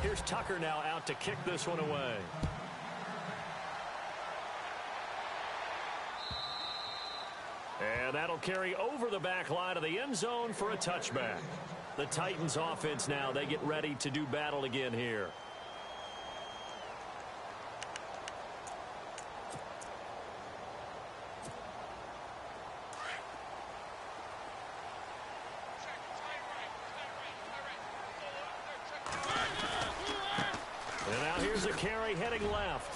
Here's Tucker now out to kick this one away. And that'll carry over the back line of the end zone for a touchback. The Titans offense now, they get ready to do battle again here. And now here's a carry heading left.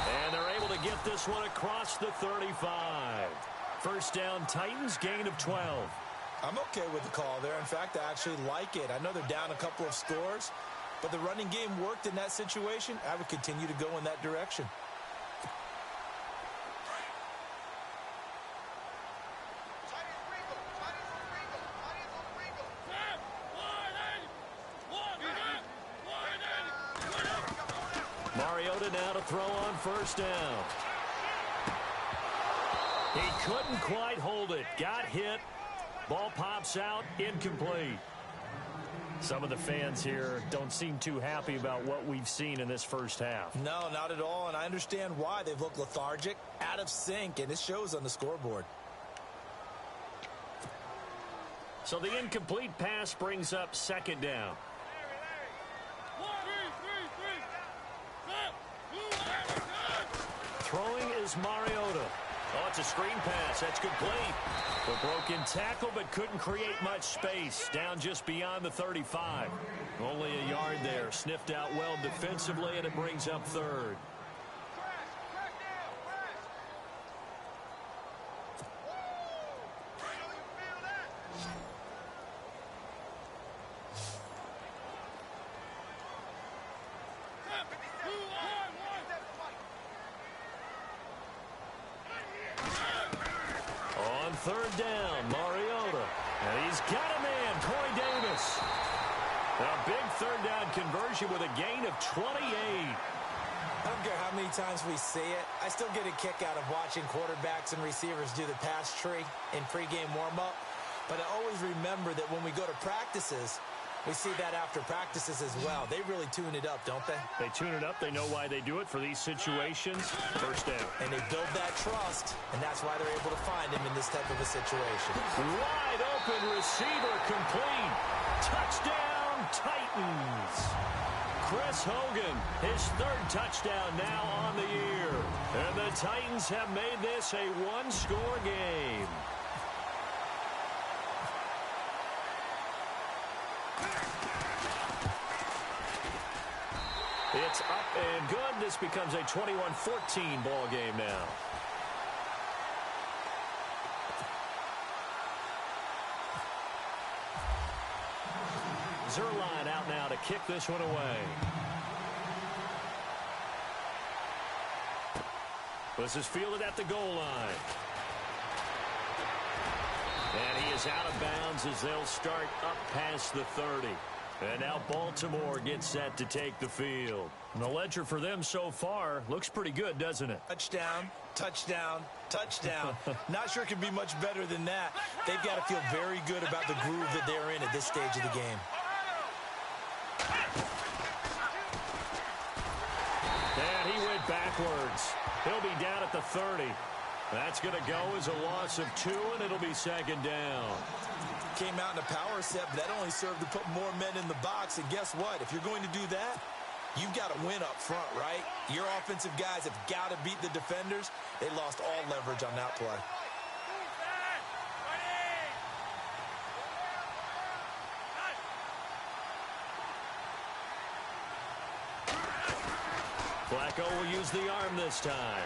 And they're able to get this one across the 35. First down, Titans, gain of 12. I'm okay with the call there. In fact, I actually like it. I know they're down a couple of scores, but the running game worked in that situation. I would continue to go in that direction. Mariota now to throw on first down. He couldn't quite hold it. Got hit. Ball pops out. Incomplete. Some of the fans here don't seem too happy about what we've seen in this first half. No, not at all, and I understand why. They've looked lethargic, out of sync, and it shows on the scoreboard. So the incomplete pass brings up second down. Throwing is Mariota. Oh, it's a screen pass. That's complete. A broken tackle, but couldn't create much space. Down just beyond the 35. Only a yard there. Sniffed out well defensively, and it brings up third. Third down, Mariota. And he's got a man, Corey Davis. A big third down conversion with a gain of 28. I don't care how many times we see it. I still get a kick out of watching quarterbacks and receivers do the pass tree in pregame warm-up. But I always remember that when we go to practices, we see that after practices as well. They really tune it up, don't they? They tune it up. They know why they do it for these situations. First down. And they build that trust, and that's why they're able to find him in this type of a situation. Wide open receiver complete. Touchdown, Titans. Chris Hogan, his third touchdown now on the year. And the Titans have made this a one-score game. It's up and good. This becomes a 21-14 ball game now. Zerline out now to kick this one away. This is fielded at the goal line. And he is out of bounds as they'll start up past the 30. And now Baltimore gets set to take the field. And the ledger for them so far looks pretty good, doesn't it? Touchdown, touchdown, touchdown. Not sure it can be much better than that. They've got to feel very good about the groove that they're in at this stage of the game. And he went backwards. He'll be down at the 30. That's going to go as a loss of 2, and it'll be second down. Came out in a power set, but that only served to put more men in the box. And guess what? If you're going to do that, you've got to win up front, right? Your offensive guys have got to beat the defenders. They lost all leverage on that play. Flacco will use the arm this time.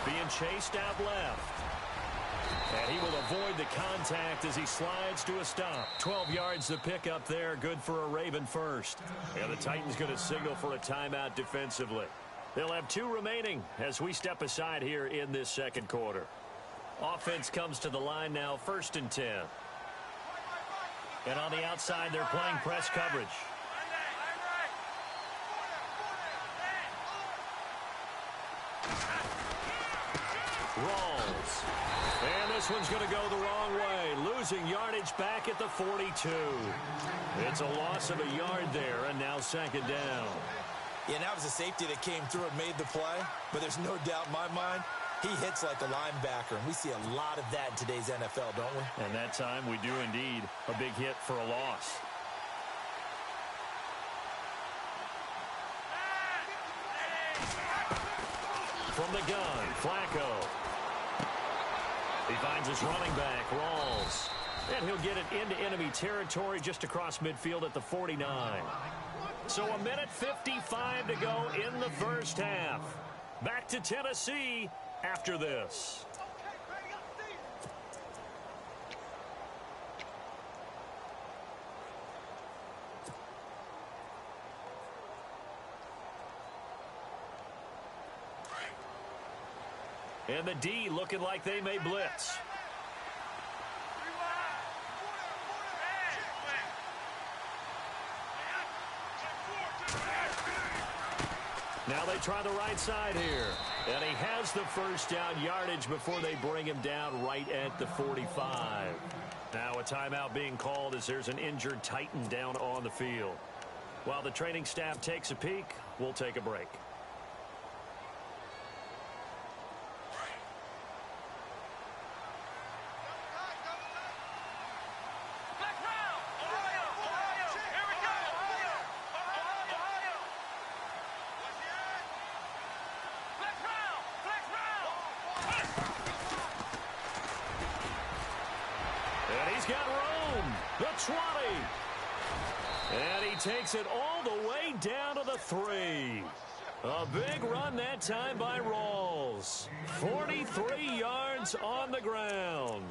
Being chased out left. And he will avoid the contact as he slides to a stop. 12 yards to pick up there. Good for a Raven first. And the Titans going to signal for a timeout defensively. They'll have 2 remaining as we step aside here in this second quarter. Offense comes to the line now, 1st and 10. And on the outside, they're playing press coverage. Rawls. And this one's going to go the wrong way, losing yardage back at the 42. It's a loss of a yard there, and now second down. Yeah, that was a safety that came through and made the play, but there's no doubt in my mind, he hits like a linebacker, and we see a lot of that in today's NFL, don't we? And that time we do indeed a big hit for a loss. From the gun, Flacco. He finds his running back, Rawls. And he'll get it into enemy territory just across midfield at the 49. So a minute 55 to go in the first half. Back to Tennessee after this. And the D looking like they may blitz. Now they try the right side here. And he has the first down yardage before they bring him down right at the 45. Now a timeout being called as there's an injured Titan down on the field. While the training staff takes a peek, we'll take a break. And he takes it all the way down to the 3. A big run that time by Rawls. 43 yards on the ground.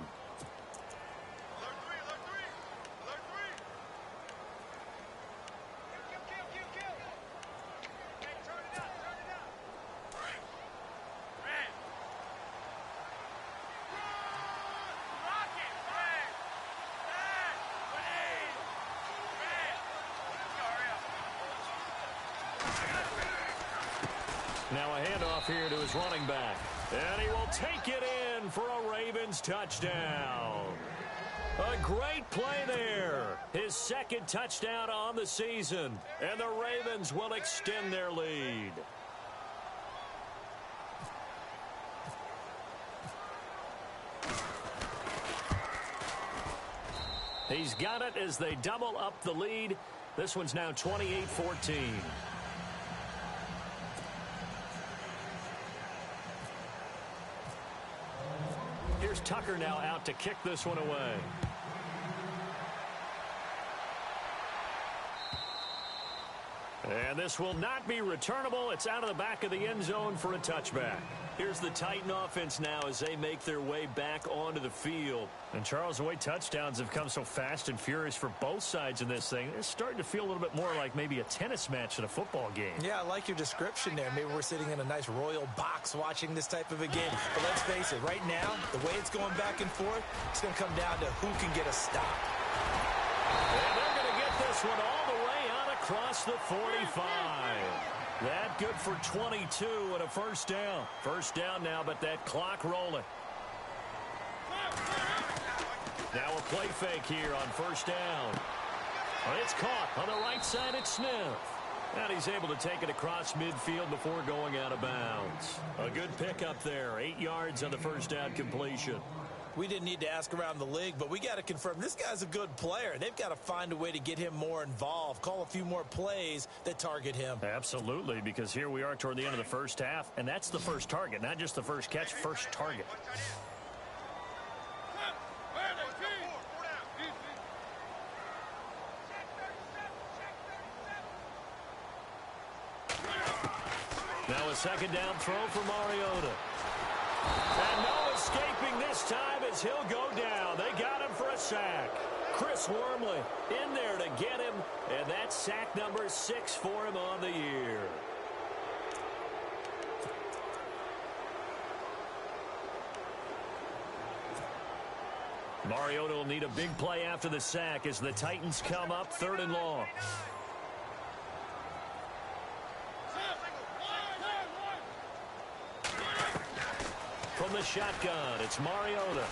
Now a handoff here to his running back. And he will take it in for a Ravens touchdown. A great play there. His second touchdown on the season. And the Ravens will extend their lead. He's got it as they double up the lead. This one's now 28-14. Here's Tucker now out to kick this one away. And this will not be returnable. It's out of the back of the end zone for a touchback. Here's the Titan offense now as they make their way back onto the field. And Charles, the way touchdowns have come so fast and furious for both sides in this thing, it's starting to feel a little bit more like maybe a tennis match in a football game. Yeah, I like your description there. Maybe we're sitting in a nice royal box watching this type of a game. But let's face it, right now, the way it's going back and forth, it's going to come down to who can get a stop. And they're going to get this one all the way out across the 45. That good for 22 and a first down. First down now, but that clock rolling. Now a play fake here on first down. It's caught on the right side at Smith. And he's able to take it across midfield before going out of bounds. A good pickup there. 8 yards on the first down completion. We didn't need to ask around the league, but we got to confirm this guy's a good player. They've got to find a way to get him more involved, call a few more plays that target him. Absolutely, because here we are toward the end of the first half, and that's the first target, not just the first catch, first target. Now a second down throw for Mariota. And no escaping this time as he'll go down. They got him for a sack. Chris Wormley in there to get him, and that's sack number 6 for him on the year. Mariota will need a big play after the sack as the Titans come up 3rd and long. From the shotgun, it's Mariota.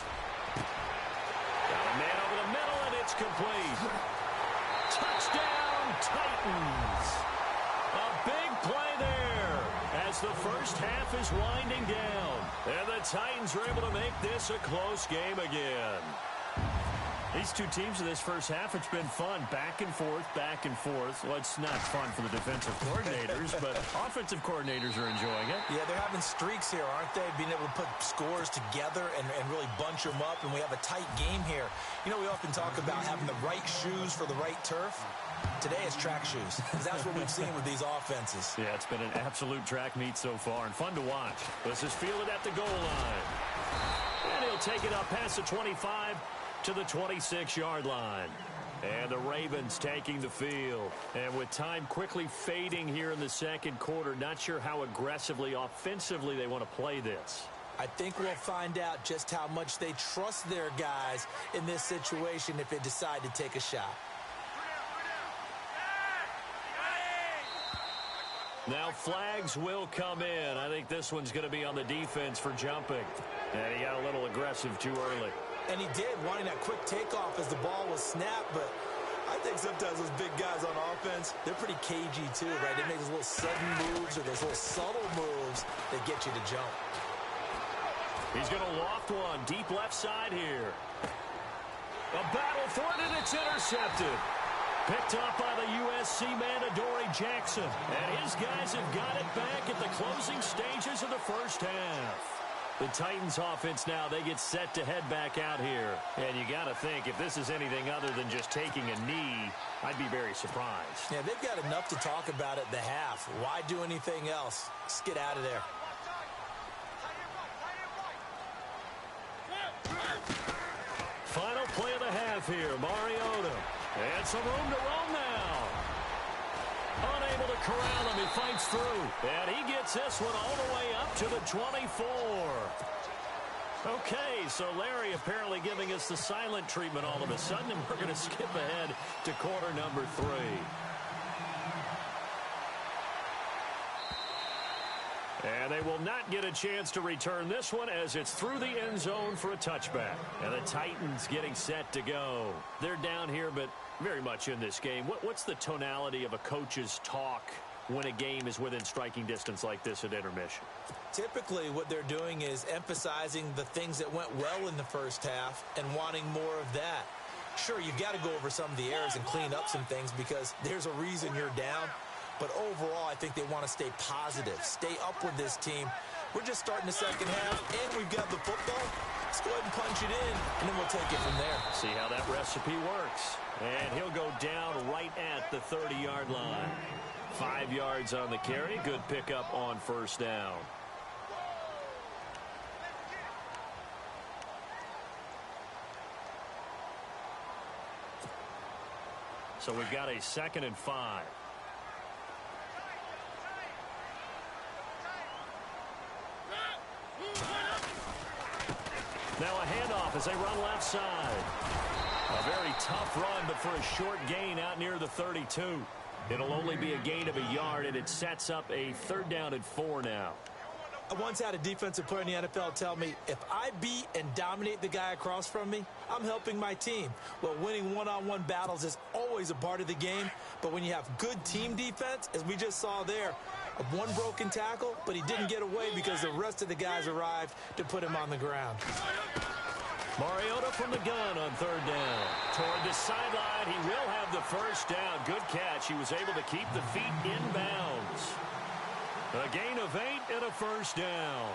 complete. Touchdown, Titans. A big play there as the first half is winding down. And the Titans are able to make this a close game again. These two teams in this first half, it's been fun. Back and forth, back and forth. Well, it's not fun for the defensive coordinators, but offensive coordinators are enjoying it. Yeah, they're having streaks here, aren't they? Being able to put scores together and really bunch them up, and we have a tight game here. You know, we often talk about having the right shoes for the right turf. Today it's track shoes. That's what we've seen with these offenses. Yeah, it's been an absolute track meet so far and fun to watch. This is fielded at the goal line. And he'll take it up past the 25 to the 26-yard line. And the Ravens taking the field. And with time quickly fading here in the second quarter, not sure how aggressively, offensively they want to play this. I think we'll find out just how much they trust their guys in this situation if they decide to take a shot. Now flags will come in. I think this one's going to be on the defense for jumping. And he got a little aggressive too early. And he did, wanting that quick takeoff as the ball was snapped. But I think sometimes those big guys on offense, they're pretty cagey too, right? They make those little sudden moves or those little subtle moves that get you to jump. He's going to loft one deep left side here. A battle for it, and it's intercepted. Picked up by the USC man, Adoree Jackson. And his guys have got it back at the closing stages of the first half. The Titans offense now, they get set to head back out here. And you got to think, if this is anything other than just taking a knee, I'd be very surprised. Yeah, they've got enough to talk about at the half. Why do anything else? Let's get out of there. Final play of the half here, Mariota. And some room to roam now. Unable to corral him. He fights through. And he gets this one all the way up to the 24. Okay, so Larry apparently giving us the silent treatment all of a sudden, and we're going to skip ahead to quarter number 3. And they will not get a chance to return this one as it's through the end zone for a touchback. And the Titans getting set to go. They're down here, but very much in this game. What's the tonality of a coach's talk when a game is within striking distance like this at intermission? Typically, what they're doing is emphasizing the things that went well in the first half and wanting more of that. Sure, you've got to go over some of the errors and clean up some things because there's a reason you're down. But overall, I think they want to stay positive, stay up with this team. We're just starting the second half, and we've got the football. Let's go ahead and punch it in, and then we'll take it from there. See how that recipe works. And he'll go down right at the 30-yard line. 5 yards on the carry. Good pickup on first down. So we've got a 2nd and 5. Now a handoff as they run left side. A very tough run, but for a short gain out near the 32. It'll only be a gain of a yard, and it sets up a 3rd down and 4 now. I once had a defensive player in the NFL tell me, if I beat and dominate the guy across from me, I'm helping my team. Well, winning one-on-one battles is always a part of the game, but when you have good team defense, as we just saw there, one broken tackle, but he didn't get away because the rest of the guys arrived to put him on the ground. Mariota from the gun on 3rd down. Toward the sideline, he will have the first down. Good catch. He was able to keep the feet in bounds. A gain of 8 and a first down.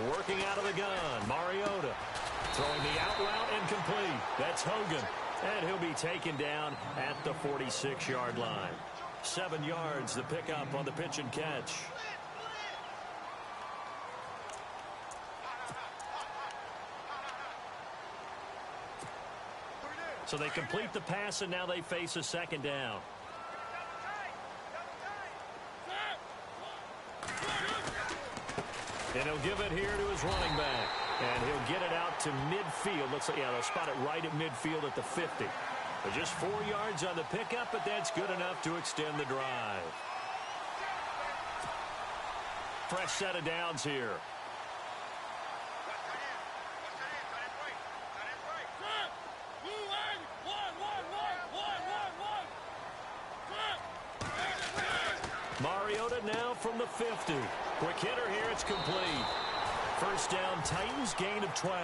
Working out of the gun, Mariota. Throwing the out route incomplete. That's Hogan. And he'll be taken down at the 46-yard line. 7 yards, the pickup on the pitch and catch. So they complete the pass, and now they face a 2nd down. And he'll give it here to his running back. And he'll get it out to midfield. Looks like, yeah, they'll spot it right at midfield at the 50. But just 4 yards on the pickup, but that's good enough to extend the drive. Fresh set of downs here. Mariota now from the 50. Quick hitter here, it's complete. First down, Titans, gain of 12.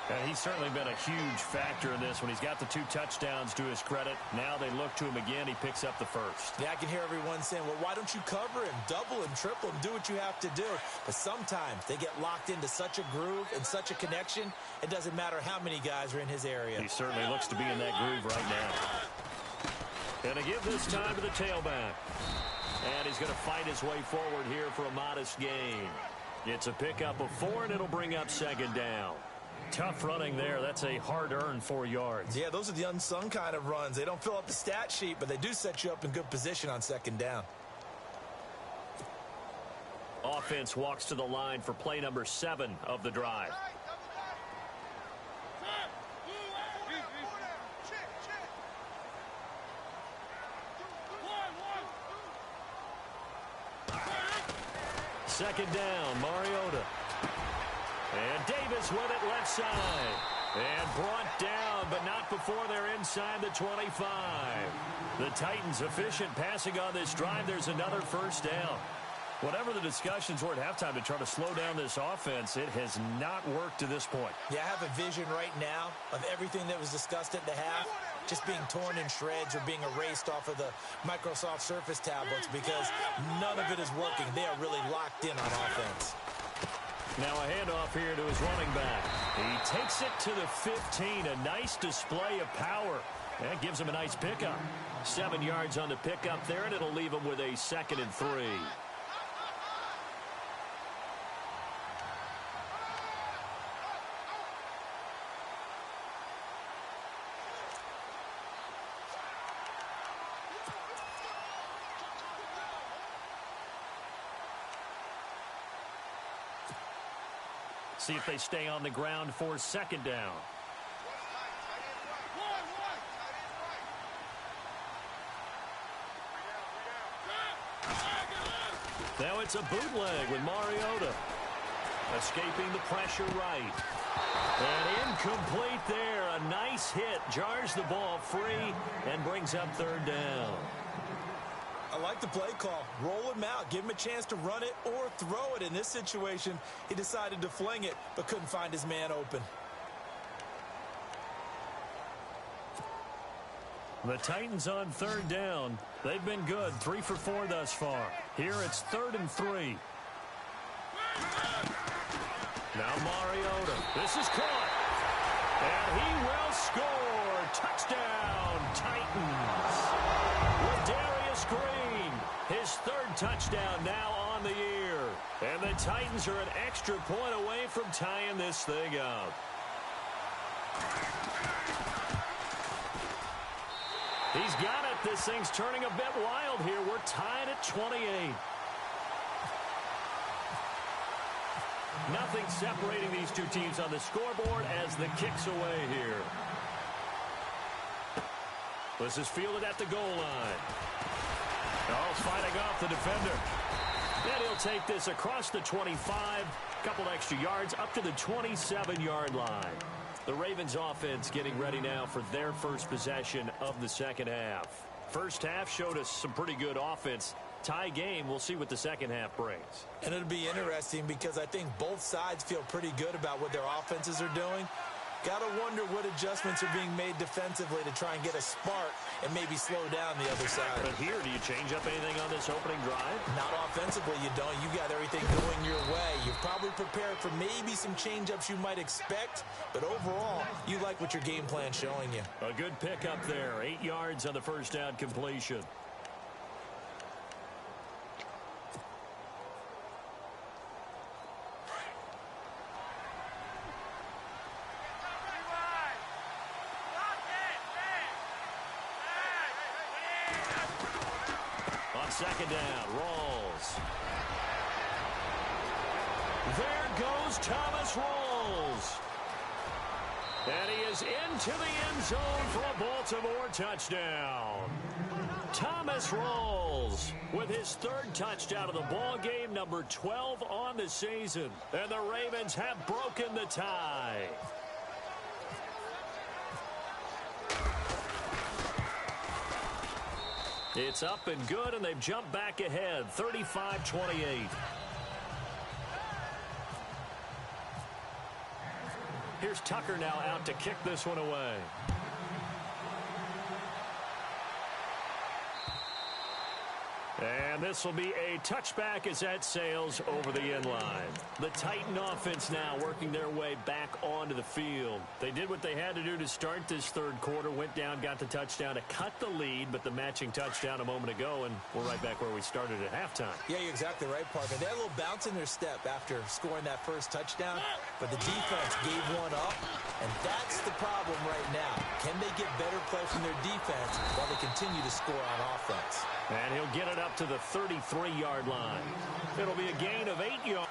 And he's certainly been a huge factor in this when he's got the 2 touchdowns to his credit. Now they look to him again. He picks up the first. Yeah, I can hear everyone saying, well, why don't you cover him, double him, triple him, do what you have to do. But sometimes they get locked into such a groove and such a connection, it doesn't matter how many guys are in his area. He certainly looks to be in that groove right now. And a give this time to the tailback. And he's going to fight his way forward here for a modest gain. It's a pickup of 4, and it'll bring up second down. Tough running there. That's a hard-earned 4 yards. Yeah, those are the unsung kind of runs. They don't fill up the stat sheet, but they do set you up in good position on second down. Offense walks to the line for play number 7 of the drive. Second down, Mariota. And Davis with it left side. And brought down, but not before they're inside the 25. The Titans efficient passing on this drive. There's another first down. Whatever the discussions were at halftime to try to slow down this offense, it has not worked to this point. Yeah, I have a vision right now of everything that was discussed at the half just being torn in shreds or being erased off of the Microsoft Surface tablets because none of it is working. They are really locked in on offense. Now a handoff here to his running back. He takes it to the 15. A nice display of power. That gives him a nice pickup. 7 yards on the pickup there, and it'll leave him with a 2nd and 3. See if they stay on the ground for second down. Now it's a bootleg with Mariota. Escaping the pressure right. And incomplete there. A nice hit. Jars the ball free and brings up third down. I like the play call. Roll him out. Give him a chance to run it or throw it. In this situation, he decided to fling it, but couldn't find his man open. The Titans on third down. They've been good. 3 for 4 thus far. Here it's 3rd and 3. Now Mariota. This is caught. And he will score. Touchdown, Titans. With Darius Green, his 3rd touchdown now on the year. And the Titans are an extra point away from tying this thing up. He's got it. This thing's turning a bit wild here. We're tied at 28. Nothing separating these two teams on the scoreboard as the kick's away here. This is fielded at the goal line. Oh, fighting off the defender. And he'll take this across the 25. Couple extra yards up to the 27-yard line. The Ravens offense getting ready now for their first possession of the second half. First half showed us some pretty good offense. Tie game, we'll see what the second half brings. And it'll be interesting because I think both sides feel pretty good about what their offenses are doing. Got to wonder what adjustments are being made defensively to try and get a spark and maybe slow down the other side. But here, do you change up anything on this opening drive? Not offensively, you don't. You got everything going your way. You've probably prepared for maybe some change-ups you might expect, but overall, you like what your game plan's showing you. A good pickup there. 8 yards on the first down completion. Second down, Rawls. There goes Thomas Rawls. And he is into the end zone for a Baltimore touchdown. Thomas Rawls with his third touchdown of the ball game, number 12 on the season. And the Ravens have broken the tie. It's up and good, and they've jumped back ahead, 35-28. Here's Tucker now out to kick this one away. And this will be a touchback as that sails over the end line. The Titan offense now working their way back onto the field. They did what they had to do to start this third quarter, went down, got the touchdown to cut the lead, but the matching touchdown a moment ago, and we're right back where we started at halftime. Yeah, you're exactly right, partner. They had a little bounce in their step after scoring that first touchdown, but the defense gave one up, and that's the problem right now. Can they get better play from their defense while they continue to score on offense? And he'll get it up to the 33-yard line. It'll be a gain of 8 yards.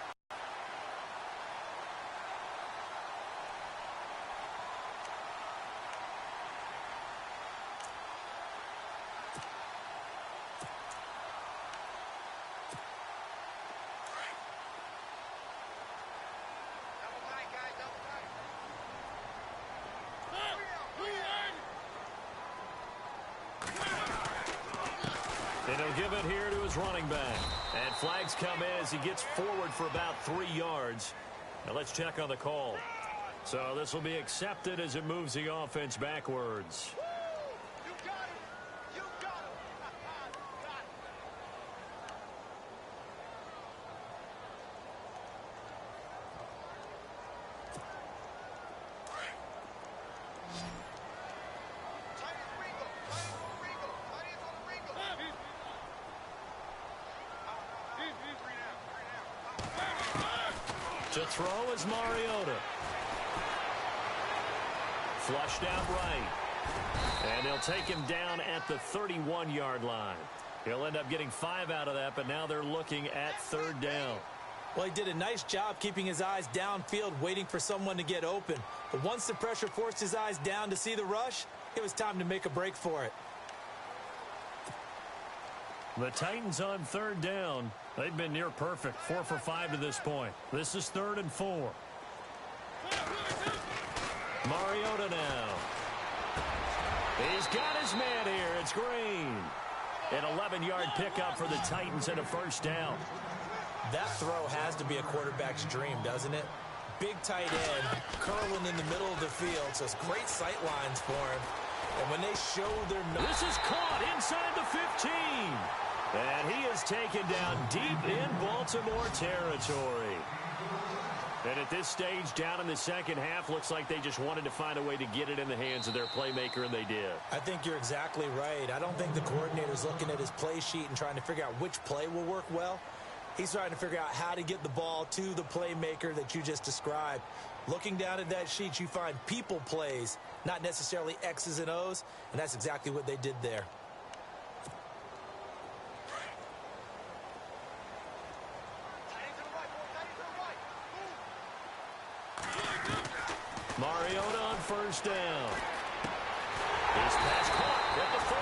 And he'll give it here to his running back. And flags come in as he gets forward for about 3 yards. Now let's check on the call. So this will be accepted as it moves the offense backwards. You got him. You got him. To throw is Mariota. Flushed out right. And they'll take him down at the 31-yard line. He'll end up getting 5 out of that, but now they're looking at third down. Well, he did a nice job keeping his eyes downfield, waiting for someone to get open. But once the pressure forced his eyes down to see the rush, it was time to make a break for it. The Titans on third down. They've been near perfect, 4 for 5 to this point. This is 3rd and 4. Mariota now. He's got his man here. It's Green. An 11-yard pickup for the Titans and a first down. That throw has to be a quarterback's dream, doesn't it? Big tight end, curling in the middle of the field, so it's great sight lines for him. And when they show their... This is caught inside the 15. And he is taken down deep in Baltimore territory. And at this stage, down in the second half, looks like they just wanted to find a way to get it in the hands of their playmaker, and they did. I think you're exactly right. I don't think the coordinator's looking at his play sheet and trying to figure out which play will work well. He's trying to figure out how to get the ball to the playmaker that you just described. Looking down at that sheet, you find people plays, not necessarily X's and O's, and that's exactly what they did there. Mariota on first down. His pass caught at the 4.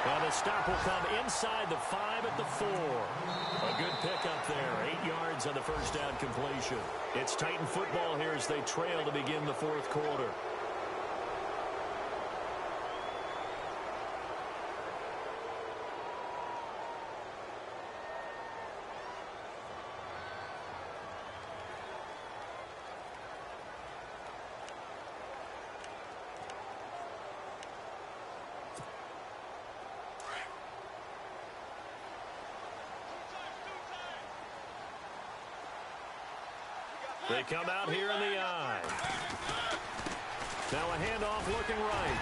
And the stop will come inside the 5 at the 4. A good pickup there. 8 yards on the first down completion. It's Titan football here as they trail to begin the fourth quarter. They come out here in the eye. Now a handoff looking right.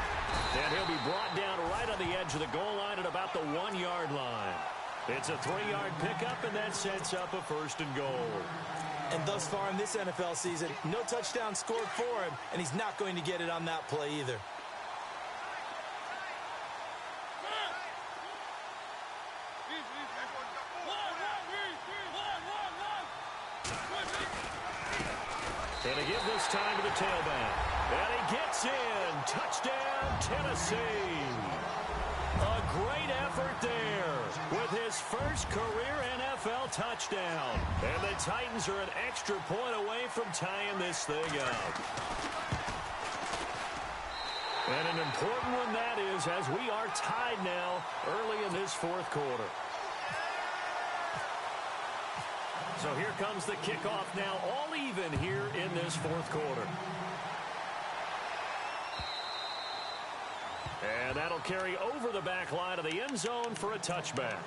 And he'll be brought down right on the edge of the goal line at about the 1-yard line. It's a 3-yard pickup, and that sets up a 1st and goal. And thus far in this NFL season, no touchdown scored for him, and he's not going to get it on that play either. And they give this time to the tailback. And he gets in. Touchdown, Tennessee. A great effort there with his first career NFL touchdown. And the Titans are an extra point away from tying this thing up. And an important one that is, as we are tied now early in this fourth quarter. So here comes the kickoff now, all even here in this fourth quarter. And that'll carry over the back line of the end zone for a touchback.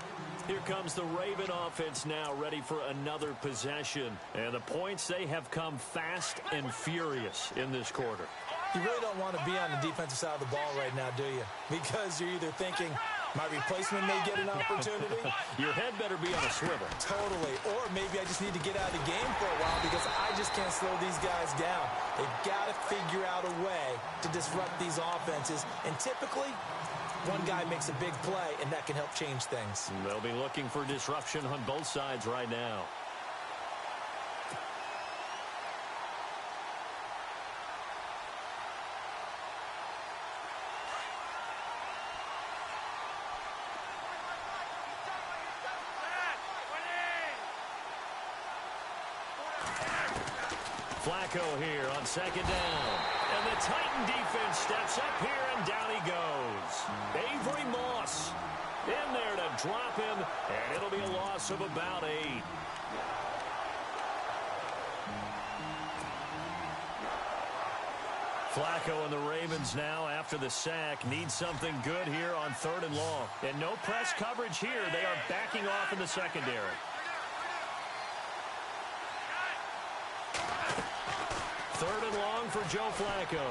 Here comes the Raven offense now, ready for another possession. And the points, they have come fast and furious in this quarter. You really don't want to be on the defensive side of the ball right now, do you? Because you're either thinking, my replacement may get an opportunity. Your head better be on a swivel. Totally. Or maybe I just need to get out of the game for a while because I just can't slow these guys down. They've got to figure out a way to disrupt these offenses. And typically, one guy makes a big play, and that can help change things. They'll be looking for disruption on both sides right now. Flacco here on second down. And the Titan defense steps up here, and down he goes. Avery Moss in there to drop him, and it'll be a loss of about 8. Flacco and the Ravens now, after the sack, need something good here on 3rd and long. And no press coverage here. They are backing off in the secondary. Third and long for Joe Flacco.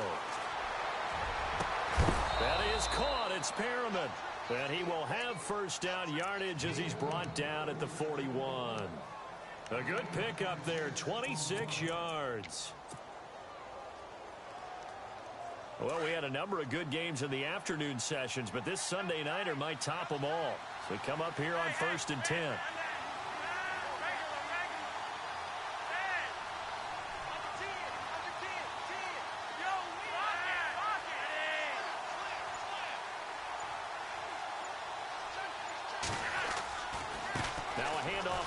That is caught. It's Perriman. And he will have first down yardage as he's brought down at the 41. A good pickup there, 26 yards. Well, we had a number of good games in the afternoon sessions, but this Sunday nighter might top them all. So we come up here on 1st and 10.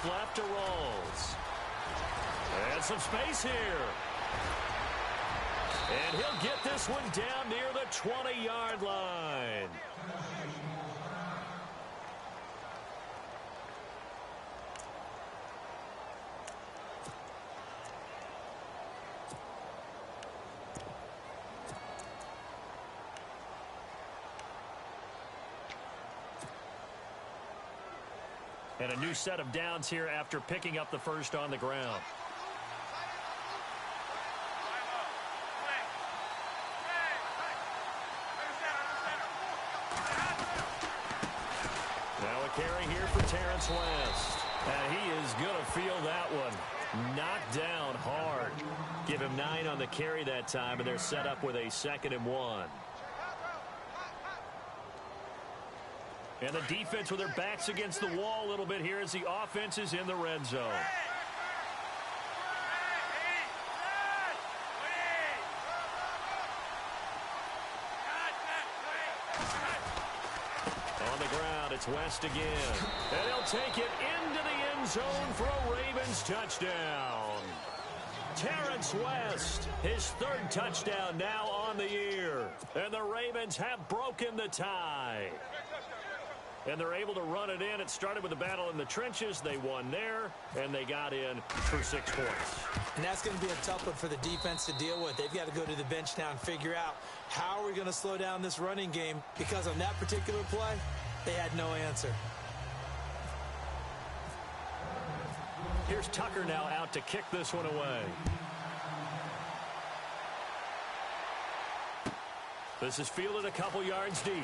Left to Rolls. And some space here. And he'll get this one down near the 20-yard line. And a new set of downs here after picking up the first on the ground. Now a carry here for Terrence West. And he is going to feel that one. Knocked down hard. Give him 9 on the carry that time, and they're set up with a 2nd and 1. And the defense with their backs against the wall a little bit here as the offense is in the red zone. On the ground, it's West again. And he'll take it into the end zone for a Ravens touchdown. Terrence West, his 3rd touchdown now on the year. And the Ravens have broken the tie. And they're able to run it in. It started with a battle in the trenches. They won there, and they got in for 6 points. And that's going to be a tough one for the defense to deal with. They've got to go to the bench now and figure out how are we going to slow down this running game, because on that particular play, they had no answer. Here's Tucker now out to kick this one away. This is fielded a couple yards deep.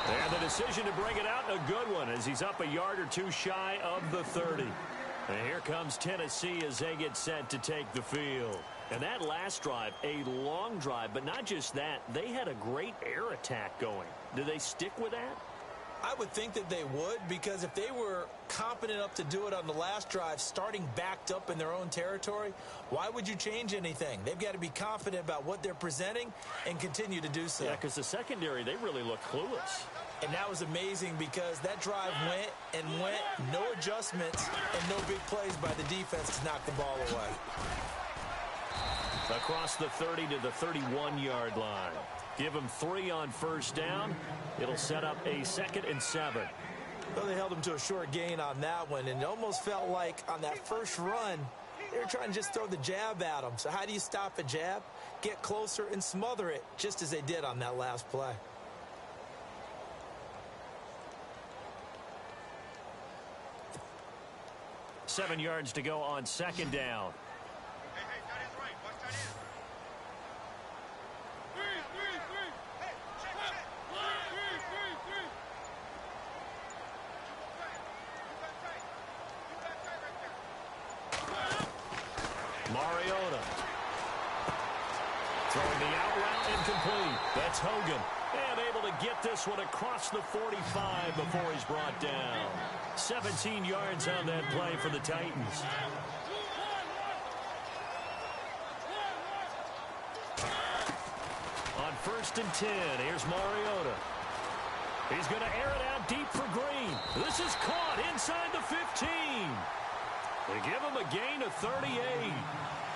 And the decision to bring it out, a good one, as he's up a yard or 2 shy of the 30. And here comes Tennessee as they get set to take the field. And that last drive, a long drive, but not just that. They had a great air attack going. Do they stick with that? I would think that they would, because if they were confident enough to do it on the last drive, starting backed up in their own territory, why would you change anything? They've got to be confident about what they're presenting and continue to do so. Yeah, because the secondary, they really look clueless. And that was amazing because that drive went and went, no adjustments and no big plays by the defense to knock the ball away. Across the 30 to the 31-yard line. Give them 3 on first down. It'll set up a 2nd and 7. Well, they held him to a short gain on that one, and it almost felt like on that first run, they were trying to just throw the jab at him. So how do you stop a jab? Get closer and smother it, just as they did on that last play. Seven yards to go on 2nd down. Hey, that is right. Watch that in. Hey, check. You got tight right there. Mariota. Throwing the out route incomplete. That's Hogan. And able to get this one across the 45 before he's brought down. 17 yards on that play for the Titans. On 1st and 10, here's Mariota. He's going to air it out deep for Green. This is caught inside the 15. They give him a gain of 38.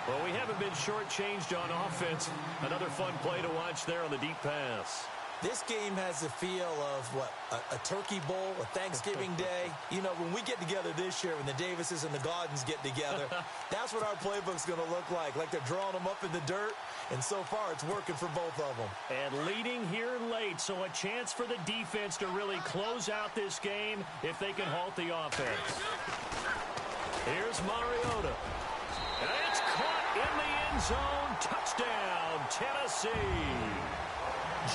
Well, we haven't been shortchanged on offense. Another fun play to watch there on the deep pass. This game has the feel of, what, a turkey bowl, a Thanksgiving day. You know, when we get together this year, when the Davises and the Gaudens get together, that's what our playbook's going to look like they're drawing them up in the dirt, and so far it's working for both of them. And leading here late, so a chance for the defense to really close out this game if they can halt the offense. Here's Mariota. And it's caught in the end zone. Touchdown, Tennessee.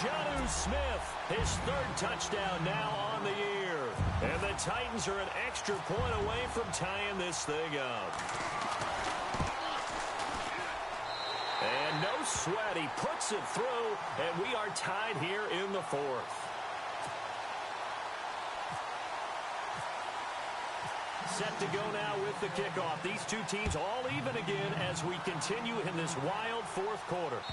Jonnu Smith, his 3rd touchdown now on the year. And the Titans are an extra point away from tying this thing up. And no sweat, he puts it through, and we are tied here in the 4th. Set to go now with the kickoff. These two teams all even again as we continue in this wild 4th quarter.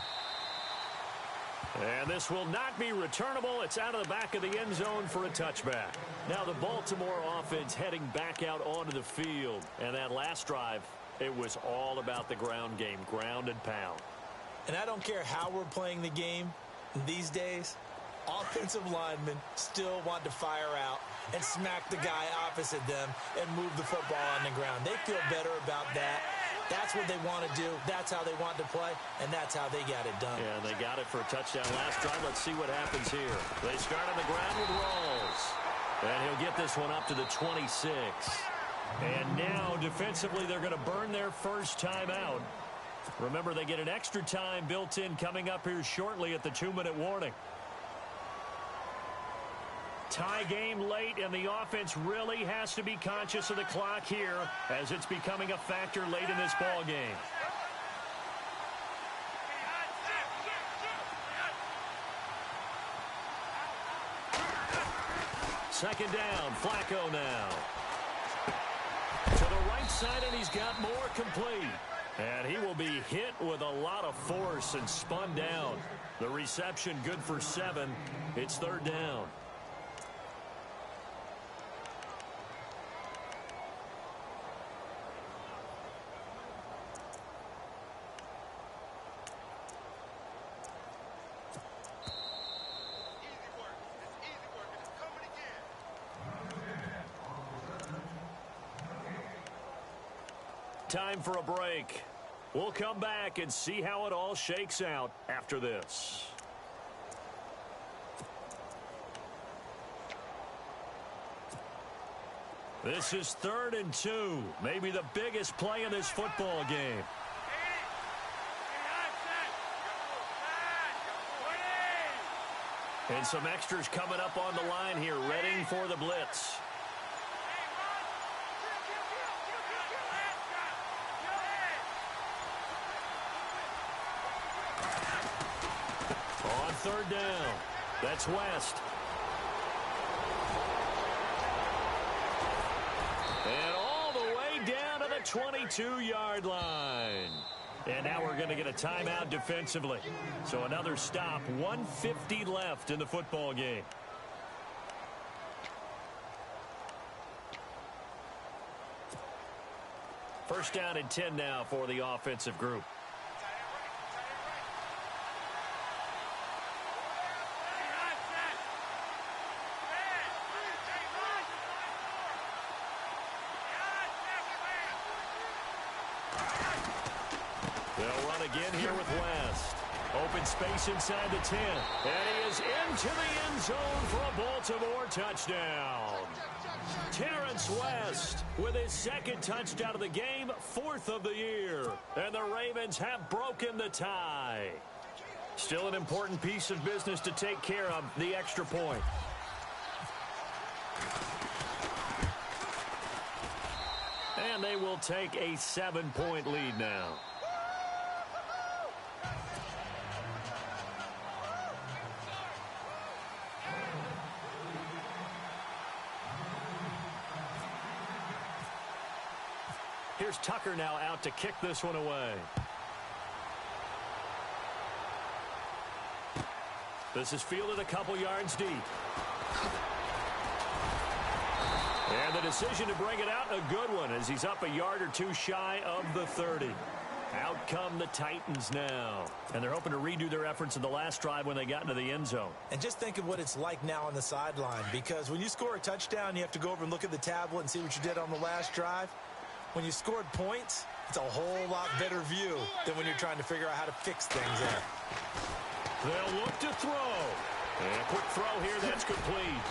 And this will not be returnable. It's out of the back of the end zone for a touchback. Now the Baltimore offense heading back out onto the field. And that last drive, it was all about the ground game, ground and pound. And I don't care how we're playing the game these days, offensive linemen still want to fire out and smack the guy opposite them and move the football on the ground. They feel better about that. That's what they want to do. That's how they want to play, and that's how they got it done. Yeah, they got it for a touchdown last drive. Let's see what happens here. They start on the ground with Rawls. And he'll get this one up to the 26. And now, defensively, they're going to burn their first time out. Remember, they get an extra time built in coming up here shortly at the 2-minute warning. Tie game late, and the offense really has to be conscious of the clock here as it's becoming a factor late in this ball game. Second down, Flacco now. To the right side, and he's got more complete. And he will be hit with a lot of force and spun down. The reception good for 7. It's 3rd down. Time for a break. We'll come back and see how it all shakes out after this. This is 3rd and 2. Maybe the biggest play in this football game. And some extras coming up on the line here, readying for the blitz. On 3rd down, that's West. 22-yard line. And now we're going to get a timeout defensively. So another stop, 1:50 left in the football game. First down and 10 now for the offensive group. They'll run again here with West. Open space inside the 10. And he is into the end zone for a Baltimore touchdown. Terrence West with his second touchdown of the game, 4th of the year. And the Ravens have broken the tie. Still an important piece of business to take care of, the extra point. And they will take a 7-point lead now. Here's Tucker now out to kick this one away. This is fielded a couple yards deep. And the decision to bring it out, a good one, as he's up a yard or two shy of the 30. Out come the Titans now. And they're hoping to redo their efforts in the last drive when they got into the end zone. And just think of what it's like now on the sideline, because when you score a touchdown, you have to go over and look at the tablet and see what you did on the last drive. When you scored points, it's a whole lot better view than when you're trying to figure out how to fix things there. They'll look to throw. And a quick throw here, that's complete.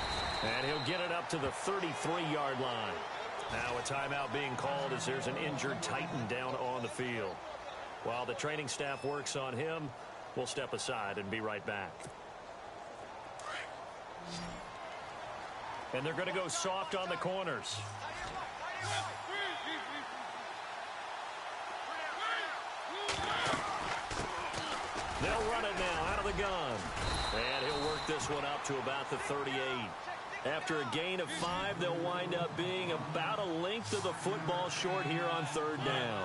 And he'll get it up to the 33-yard line. Now a timeout being called as there's an injured Titan down on the field. While the training staff works on him, we'll step aside and be right back. And they're going to go soft on the corners. They'll run it now out of the gun. And he'll work this one up to about the 38. After a gain of 5, they'll wind up being about a length of the football short here on 3rd down.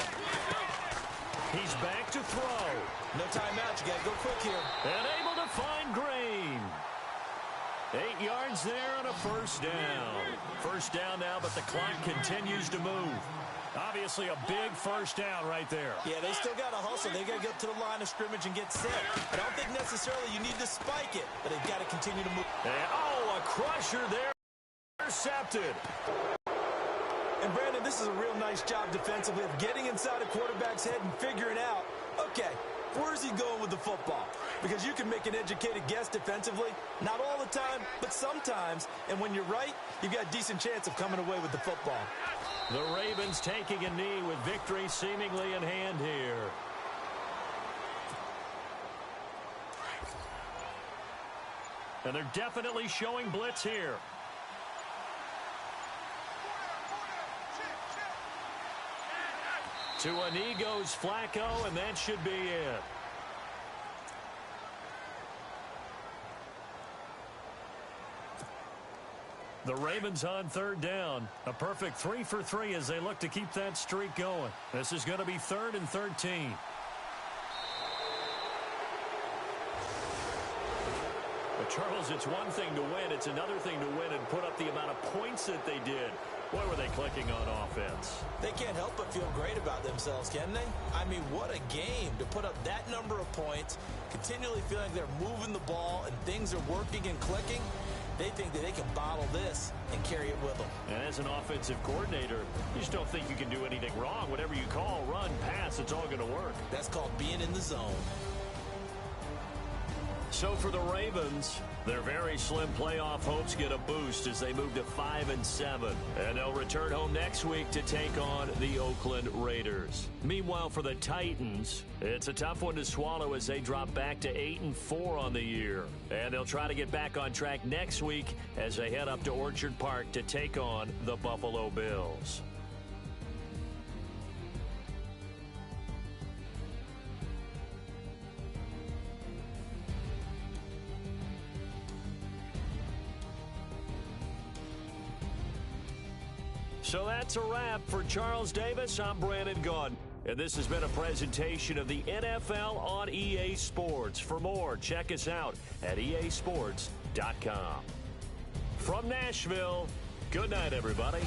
He's back to throw. No timeout. You got to go quick here. And able to find Green. 8 yards there on a first down. First down now, but the clock continues to move. Obviously a big first down right there. Yeah, they still got to hustle. They got to get to the line of scrimmage and get set. I don't think necessarily you need to spike it, but they've got to continue to move. And, a crusher there. Intercepted. And, Brandon, this is a real nice job defensively of getting inside a quarterback's head and figuring out, okay, where's he going with the football? Because you can make an educated guess defensively. Not all the time, but sometimes. And when you're right, you've got a decent chance of coming away with the football. The Ravens taking a knee with victory seemingly in hand here. And they're definitely showing blitz here. To a knee goes Flacco, and that should be it. The Ravens on 3rd down. A perfect 3 for 3 as they look to keep that streak going. This is going to be 3rd and 13. But Charles, it's one thing to win. It's another thing to win and put up the amount of points that they did. Boy, were they clicking on offense. They can't help but feel great about themselves, can they? I mean, what a game to put up that number of points, continually feeling they're moving the ball and things are working and clicking. They think that they can bottle this and carry it with them. And as an offensive coordinator, you just don't think you can do anything wrong. Whatever you call, run, pass, it's all going to work. That's called being in the zone. So for the Ravens, their very slim playoff hopes get a boost as they move to 5-7. And they'll return home next week to take on the Oakland Raiders. Meanwhile, for the Titans, it's a tough one to swallow as they drop back to 8-4 on the year. And they'll try to get back on track next week as they head up to Orchard Park to take on the Buffalo Bills. So that's a wrap. For Charles Davis, I'm Brandon Gaudin. And this has been a presentation of the NFL on EA Sports. For more, check us out at easports.com. From Nashville, good night, everybody.